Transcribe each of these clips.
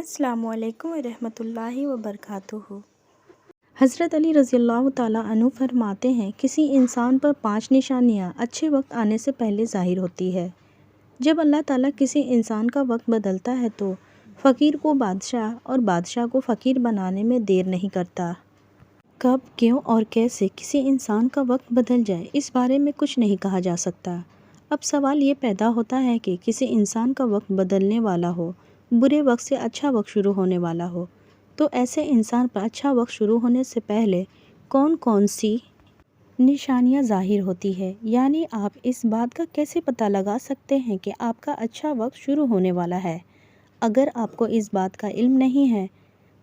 السلام علیکم ورحمۃ اللہ وبرکاتہ۔ حضرت علی رضی اللہ تعالیٰ عنہ فرماتے ہیں، کسی انسان پر 5 نشانیاں اچھے وقت آنے سے پہلے ظاہر ہوتی ہے۔ جب اللہ تعالیٰ کسی انسان کا وقت بدلتا ہے تو فقیر کو بادشاہ اور بادشاہ کو فقیر بنانے میں دیر نہیں کرتا۔ کب، کیوں اور کیسے کسی انسان کا وقت بدل جائے، اس بارے میں کچھ نہیں کہا جا سکتا۔ اب سوال یہ پیدا ہوتا ہے کہ کسی انسان کا وقت بدلنے والا ہو، برے وقت سے اچھا وقت شروع ہونے والا ہو، تو ایسے انسان پر اچھا وقت شروع ہونے سے پہلے کون کون سی نشانیاں ظاہر ہوتی ہے؟ یعنی آپ اس بات کا کیسے پتہ لگا سکتے ہیں کہ آپ کا اچھا وقت شروع ہونے والا ہے؟ اگر آپ کو اس بات کا علم نہیں ہے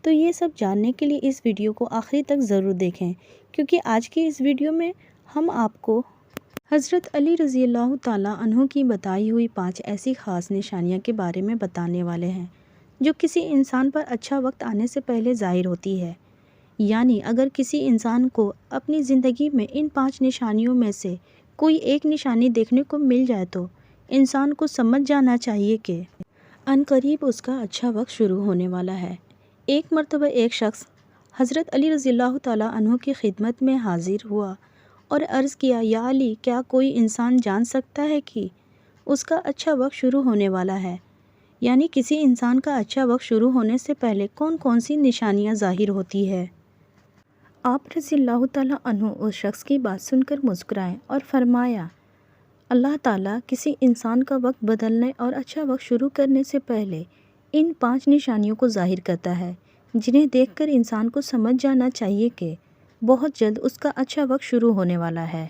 تو یہ سب جاننے کے لیے اس ویڈیو کو آخری تک ضرور دیکھیں، کیونکہ آج کی اس ویڈیو میں ہم آپ کو حضرت علی رضی اللہ تعالیٰ عنہ کی بتائی ہوئی 5 ایسی خاص نشانیاں کے بارے میں بتانے والے ہیں جو کسی انسان پر اچھا وقت آنے سے پہلے ظاہر ہوتی ہے۔ یعنی اگر کسی انسان کو اپنی زندگی میں ان 5 نشانیوں میں سے کوئی ایک نشانی دیکھنے کو مل جائے تو انسان کو سمجھ جانا چاہیے کہ عنقریب اس کا اچھا وقت شروع ہونے والا ہے۔ ایک مرتبہ ایک شخص حضرت علی رضی اللہ تعالیٰ عنہ کی خدمت میں حاضر ہوا اور عرض کیا، یا علی، کیا کوئی انسان جان سکتا ہے کہ اس کا اچھا وقت شروع ہونے والا ہے؟ یعنی کسی انسان کا اچھا وقت شروع ہونے سے پہلے کون کون سی نشانیاں ظاہر ہوتی ہے؟ آپ رضی اللہ تعالیٰ عنہ اس شخص کی بات سن کر مسکرائے اور فرمایا، اللہ تعالیٰ کسی انسان کا وقت بدلنے اور اچھا وقت شروع کرنے سے پہلے ان 5 نشانیوں کو ظاہر کرتا ہے، جنہیں دیکھ کر انسان کو سمجھ جانا چاہیے کہ بہت جلد اس کا اچھا وقت شروع ہونے والا ہے۔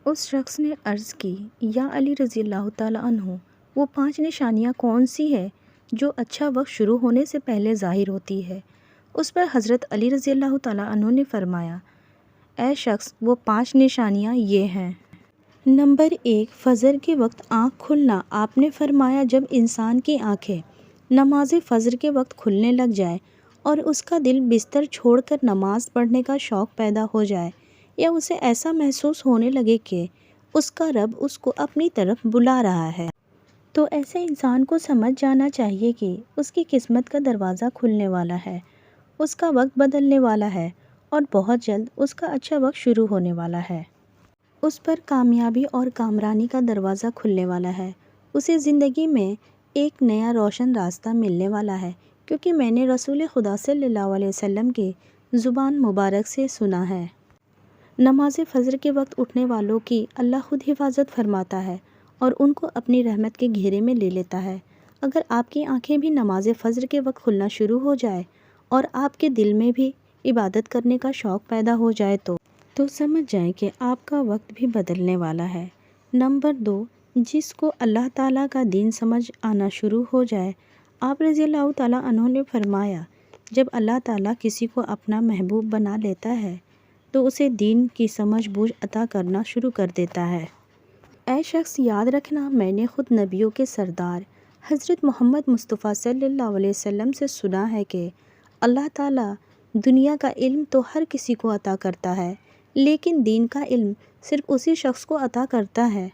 اس شخص نے عرض کی، یا علی رضی اللہ تعالیٰ عنہ، وہ 5 نشانیاں کون سی ہے جو اچھا وقت شروع ہونے سے پہلے ظاہر ہوتی ہے؟ اس پر حضرت علی رضی اللہ تعالیٰ عنہ نے فرمایا، اے شخص، وہ 5 نشانیاں یہ ہیں۔ نمبر 1، فجر کے وقت آنکھ کھلنا۔ آپ نے فرمایا، جب انسان کی آنکھیں نماز فجر کے وقت کھلنے لگ جائے اور اس کا دل بستر چھوڑ کر نماز پڑھنے کا شوق پیدا ہو جائے، یا اسے ایسا محسوس ہونے لگے کہ اس کا رب اس کو اپنی طرف بلا رہا ہے، تو ایسے انسان کو سمجھ جانا چاہیے کہ اس کی قسمت کا دروازہ کھلنے والا ہے، اس کا وقت بدلنے والا ہے اور بہت جلد اس کا اچھا وقت شروع ہونے والا ہے۔ اس پر کامیابی اور کامرانی کا دروازہ کھلنے والا ہے، اسے زندگی میں ایک نیا روشن راستہ ملنے والا ہے، کیونکہ میں نے رسول خدا صلی اللہ علیہ وسلم کی زبان مبارک سے سنا ہے، نماز فجر کے وقت اٹھنے والوں کی اللہ خود حفاظت فرماتا ہے اور ان کو اپنی رحمت کے گھیرے میں لے لیتا ہے۔ اگر آپ کی آنکھیں بھی نماز فجر کے وقت کھلنا شروع ہو جائے اور آپ کے دل میں بھی عبادت کرنے کا شوق پیدا ہو جائے تو سمجھ جائیں کہ آپ کا وقت بھی بدلنے والا ہے۔ نمبر 2، جس کو اللہ تعالیٰ کا دین سمجھ آنا شروع ہو جائے۔ آپ رضی اللہ تعالیٰ عنہ نے فرمایا، جب اللہ تعالیٰ کسی کو اپنا محبوب بنا لیتا ہے تو اسے دین کی سمجھ بوجھ عطا کرنا شروع کر دیتا ہے۔ اے شخص، یاد رکھنا، میں نے خود نبیوں کے سردار حضرت محمد مصطفیٰ صلی اللہ علیہ وسلم سے سنا ہے کہ اللہ تعالیٰ دنیا کا علم تو ہر کسی کو عطا کرتا ہے، لیکن دین کا علم صرف اسی شخص کو عطا کرتا ہے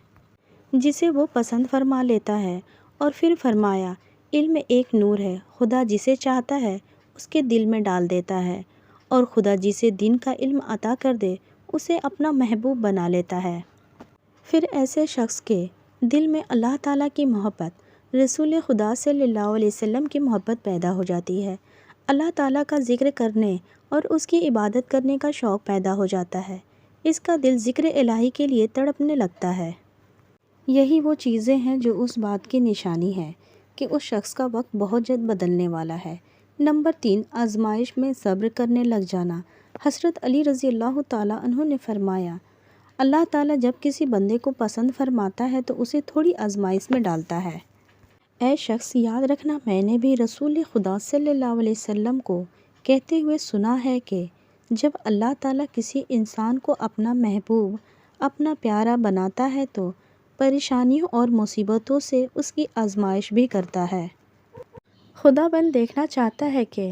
جسے وہ پسند فرما لیتا ہے۔ اور پھر فرمایا، علم ایک نور ہے، خدا جسے چاہتا ہے اس کے دل میں ڈال دیتا ہے، اور خدا جسے دین کا علم عطا کر دے اسے اپنا محبوب بنا لیتا ہے۔ پھر ایسے شخص کے دل میں اللہ تعالیٰ کی محبت، رسول خدا صلی اللہ علیہ وسلم کی محبت پیدا ہو جاتی ہے، اللہ تعالیٰ کا ذکر کرنے اور اس کی عبادت کرنے کا شوق پیدا ہو جاتا ہے، اس کا دل ذکر الہی کے لیے تڑپنے لگتا ہے۔ یہی وہ چیزیں ہیں جو اس بات کی نشانی ہے کہ اس شخص کا وقت بہت جلد بدلنے والا ہے۔ نمبر 3، آزمائش میں صبر کرنے لگ جانا۔ حضرت علی رضی اللہ تعالیٰ عنہ نے فرمایا، اللہ تعالیٰ جب کسی بندے کو پسند فرماتا ہے تو اسے تھوڑی آزمائش میں ڈالتا ہے۔ اے شخص، یاد رکھنا، میں نے بھی رسول خدا صلی اللہ علیہ وسلم کو کہتے ہوئے سنا ہے کہ جب اللہ تعالیٰ کسی انسان کو اپنا محبوب، اپنا پیارا بناتا ہے تو پریشانیوں اور مصیبتوں سے اس کی آزمائش بھی کرتا ہے۔ خداوند دیکھنا چاہتا ہے کہ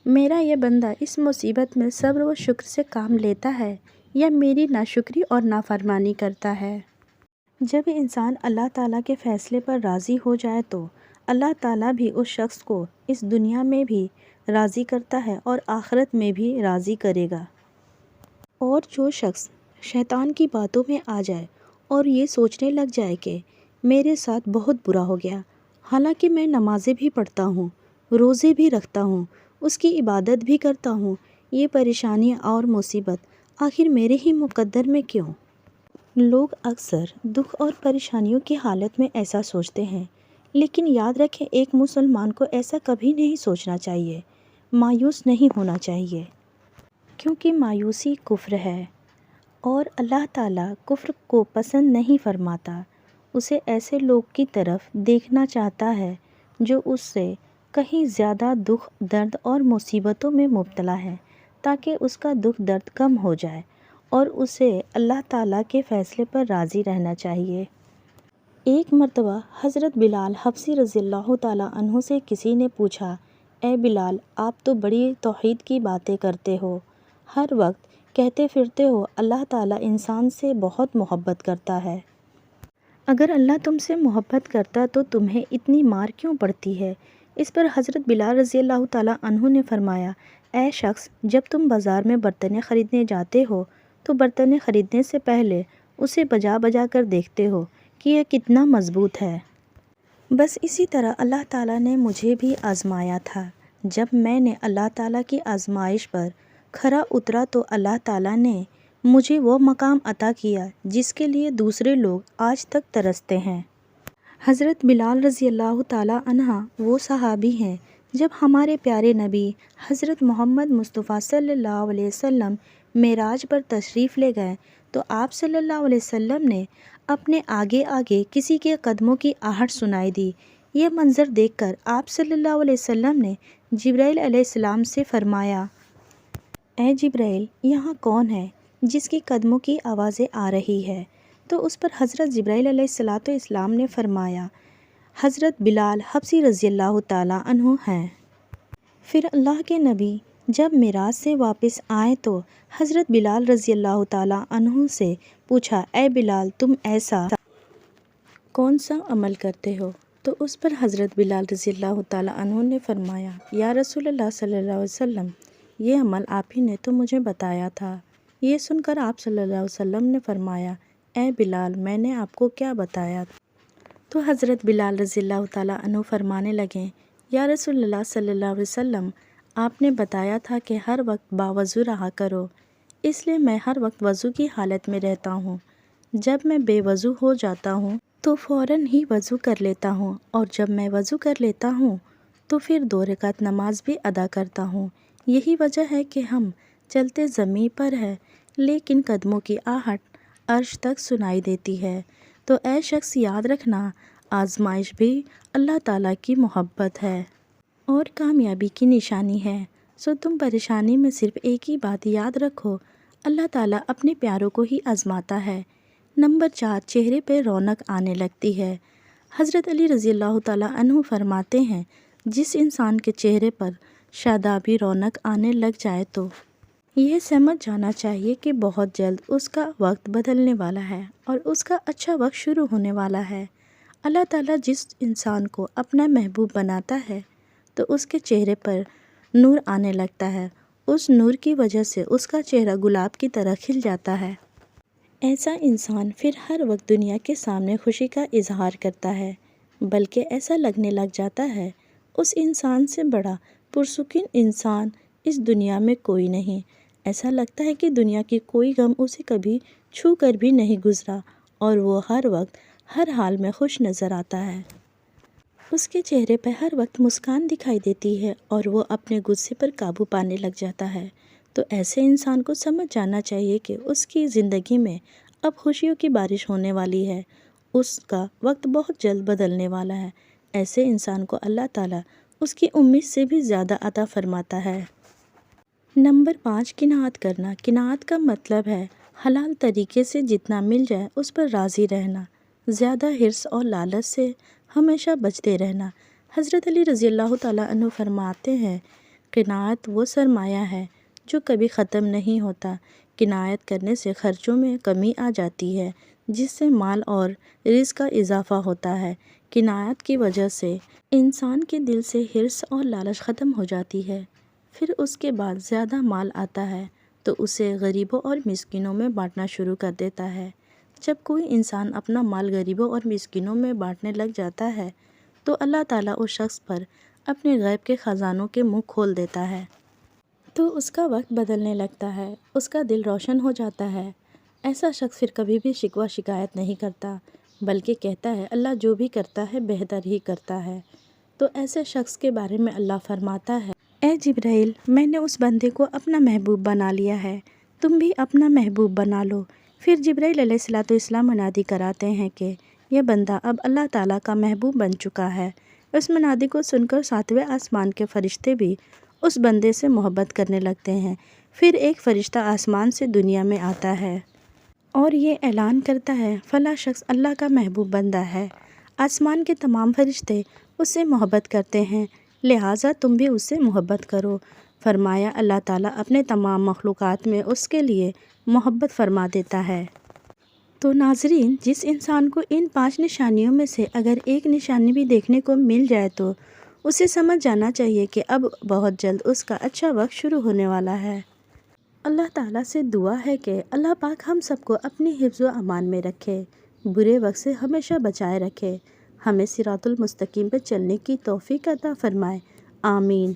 میرا یہ بندہ اس مصیبت میں صبر و شکر سے کام لیتا ہے یا میری ناشکری اور نافرمانی کرتا ہے۔ جب انسان اللہ تعالیٰ کے فیصلے پر راضی ہو جائے تو اللہ تعالیٰ بھی اس شخص کو اس دنیا میں بھی راضی کرتا ہے اور آخرت میں بھی راضی کرے گا۔ اور جو شخص شیطان کی باتوں میں آ جائے اور یہ سوچنے لگ جائے کہ میرے ساتھ بہت برا ہو گیا، حالانکہ میں نمازیں بھی پڑھتا ہوں، روزے بھی رکھتا ہوں، اس کی عبادت بھی کرتا ہوں، یہ پریشانیاں اور مصیبت آخر میرے ہی مقدر میں کیوں؟ لوگ اکثر دکھ اور پریشانیوں کی حالت میں ایسا سوچتے ہیں، لیکن یاد رکھیں ایک مسلمان کو ایسا کبھی نہیں سوچنا چاہیے، مایوس نہیں ہونا چاہیے، کیونکہ مایوسی کفر ہے اور اللہ تعالیٰ کفر کو پسند نہیں فرماتا۔ اسے ایسے لوگ کی طرف دیکھنا چاہتا ہے جو اس سے کہیں زیادہ دکھ درد اور مصیبتوں میں مبتلا ہے، تاکہ اس کا دکھ درد کم ہو جائے اور اسے اللہ تعالیٰ کے فیصلے پر راضی رہنا چاہیے۔ ایک مرتبہ حضرت بلال حبشی رضی اللہ تعالیٰ عنہ سے کسی نے پوچھا، اے بلال، آپ تو بڑی توحید کی باتیں کرتے ہو، ہر وقت کہتے پھرتے ہو اللہ تعالیٰ انسان سے بہت محبت کرتا ہے۔ اگر اللہ تم سے محبت کرتا تو تمہیں اتنی مار کیوں پڑتی ہے؟ اس پر حضرت بلال رضی اللہ تعالیٰ عنہ نے فرمایا، اے شخص، جب تم بازار میں برتنیں خریدنے جاتے ہو تو برتنیں خریدنے سے پہلے اسے بجا بجا کر دیکھتے ہو کہ یہ کتنا مضبوط ہے۔ بس اسی طرح اللہ تعالیٰ نے مجھے بھی آزمایا تھا۔ جب میں نے اللہ تعالیٰ کی آزمائش پر کھرا اترا تو اللہ تعالیٰ نے مجھے وہ مقام عطا کیا جس کے لیے دوسرے لوگ آج تک ترستے ہیں۔ حضرت بلال رضی اللہ تعالیٰ عنہ وہ صحابی ہیں جب ہمارے پیارے نبی حضرت محمد مصطفیٰ صلی اللہ علیہ وسلم معراج پر تشریف لے گئے تو آپ صلی اللہ علیہ وسلم نے اپنے آگے آگے کسی کے قدموں کی آہٹ سنائی دی۔ یہ منظر دیکھ کر آپ صلی اللہ علیہ وسلم نے جبرائیل علیہ السلام سے فرمایا، اے جبرائیل، یہاں کون ہے جس کی قدموں کی آوازیں آ رہی ہے؟ تو اس پر حضرت جبرائیل علیہ السلام نے فرمایا، حضرت بلال حبشی رضی اللہ تعالیٰ عنہ ہیں۔ پھر اللہ کے نبی جب معراج سے واپس آئے تو حضرت بلال رضی اللہ تعالیٰ عنہ سے پوچھا، اے بلال، تم ایسا کون سا عمل کرتے ہو؟ تو اس پر حضرت بلال رضی اللہ تعالیٰ عنہ نے فرمایا، یا رسول اللہ صلی اللہ علیہ وسلم، یہ عمل آپ ہی نے تو مجھے بتایا تھا۔ یہ سن کر آپ صلی اللہ علیہ وسلم نے فرمایا، اے بلال، میں نے آپ کو کیا بتایا؟ تو حضرت بلال رضی اللہ تعالیٰ عنہ فرمانے لگے، یا رسول اللہ صلی اللہ علیہ وسلم، آپ نے بتایا تھا کہ ہر وقت باوضو رہا کرو، اس لیے میں ہر وقت وضو کی حالت میں رہتا ہوں۔ جب میں بے وضو ہو جاتا ہوں تو فوراً ہی وضو کر لیتا ہوں، اور جب میں وضو کر لیتا ہوں تو پھر 2 رکعت نماز بھی ادا کرتا ہوں۔ یہی وجہ ہے کہ ہم چلتے زمین پر ہیں لیکن قدموں کی آہٹ عرش تک سنائی دیتی ہے۔ تو اے شخص، یاد رکھنا، آزمائش بھی اللہ تعالیٰ کی محبت ہے اور کامیابی کی نشانی ہے۔ سو تم پریشانی میں صرف ایک ہی بات یاد رکھو، اللہ تعالیٰ اپنے پیاروں کو ہی آزماتا ہے۔ نمبر 4، چہرے پہ رونق آنے لگتی ہے۔ حضرت علی رضی اللہ تعالیٰ عنہ فرماتے ہیں، جس انسان کے چہرے پر شادابی رونق آنے لگ جائے تو یہ سمجھ جانا چاہیے کہ بہت جلد اس کا وقت بدلنے والا ہے اور اس کا اچھا وقت شروع ہونے والا ہے۔ اللہ تعالیٰ جس انسان کو اپنا محبوب بناتا ہے تو اس کے چہرے پر نور آنے لگتا ہے، اس نور کی وجہ سے اس کا چہرہ گلاب کی طرح کھل جاتا ہے۔ ایسا انسان پھر ہر وقت دنیا کے سامنے خوشی کا اظہار کرتا ہے، بلکہ ایسا لگنے لگ جاتا ہے اس انسان سے بڑا پرسکون انسان اس دنیا میں کوئی نہیں۔ ایسا لگتا ہے کہ دنیا کی کوئی غم اسے کبھی چھو کر بھی نہیں گزرا اور وہ ہر وقت ہر حال میں خوش نظر آتا ہے۔ اس کے چہرے پہ ہر وقت مسکان دکھائی دیتی ہے اور وہ اپنے غصے پر قابو پانے لگ جاتا ہے۔ تو ایسے انسان کو سمجھ جانا چاہیے کہ اس کی زندگی میں اب خوشیوں کی بارش ہونے والی ہے، اس کا وقت بہت جلد بدلنے والا ہے۔ ایسے انسان کو اللہ تعالیٰ اس کی امید سے بھی زیادہ عطا فرماتا ہے۔ نمبر 5، قناعت کرنا۔ قناعت کا مطلب ہے حلال طریقے سے جتنا مل جائے اس پر راضی رہنا، زیادہ حرص اور لالچ سے ہمیشہ بچتے رہنا۔ حضرت علی رضی اللہ تعالیٰ عنہ فرماتے ہیں، قناعت وہ سرمایہ ہے جو کبھی ختم نہیں ہوتا۔ قناعت کرنے سے خرچوں میں کمی آ جاتی ہے، جس سے مال اور رزق کا اضافہ ہوتا ہے۔ کنایات کی وجہ سے انسان کے دل سے حرص اور لالچ ختم ہو جاتی ہے۔ پھر اس کے بعد زیادہ مال آتا ہے تو اسے غریبوں اور مسکینوں میں بانٹنا شروع کر دیتا ہے۔ جب کوئی انسان اپنا مال غریبوں اور مسکینوں میں بانٹنے لگ جاتا ہے تو اللہ تعالیٰ اس شخص پر اپنے غیب کے خزانوں کے منہ کھول دیتا ہے، تو اس کا وقت بدلنے لگتا ہے، اس کا دل روشن ہو جاتا ہے۔ ایسا شخص پھر کبھی بھی شکوہ شکایت نہیں کرتا، بلکہ کہتا ہے اللہ جو بھی کرتا ہے بہتر ہی کرتا ہے۔ تو ایسے شخص کے بارے میں اللہ فرماتا ہے، اے جبرائیل، میں نے اس بندے کو اپنا محبوب بنا لیا ہے، تم بھی اپنا محبوب بنا لو۔ پھر جبرائیل علیہ السلام منادی کراتے ہیں کہ یہ بندہ اب اللہ تعالیٰ کا محبوب بن چکا ہے۔ اس منادی کو سن کر 7ویں آسمان کے فرشتے بھی اس بندے سے محبت کرنے لگتے ہیں۔ پھر ایک فرشتہ آسمان سے دنیا میں آتا ہے اور یہ اعلان کرتا ہے فلاں شخص اللہ کا محبوب بندہ ہے۔ آسمان کے تمام فرشتے اس سے محبت کرتے ہیں، لہٰذا تم بھی اس سے محبت کرو۔ فرمایا اللہ تعالیٰ اپنے تمام مخلوقات میں اس کے لیے محبت فرما دیتا ہے۔ تو ناظرین، جس انسان کو ان 5 نشانیوں میں سے اگر ایک نشانی بھی دیکھنے کو مل جائے تو اسے سمجھ جانا چاہیے کہ اب بہت جلد اس کا اچھا وقت شروع ہونے والا ہے۔ اللہ تعالیٰ سے دعا ہے کہ اللہ پاک ہم سب کو اپنی حفظ و امان میں رکھے، برے وقت سے ہمیشہ بچائے رکھے، ہمیں صراط المستقیم پہ چلنے کی توفیق عطا فرمائے، آمین۔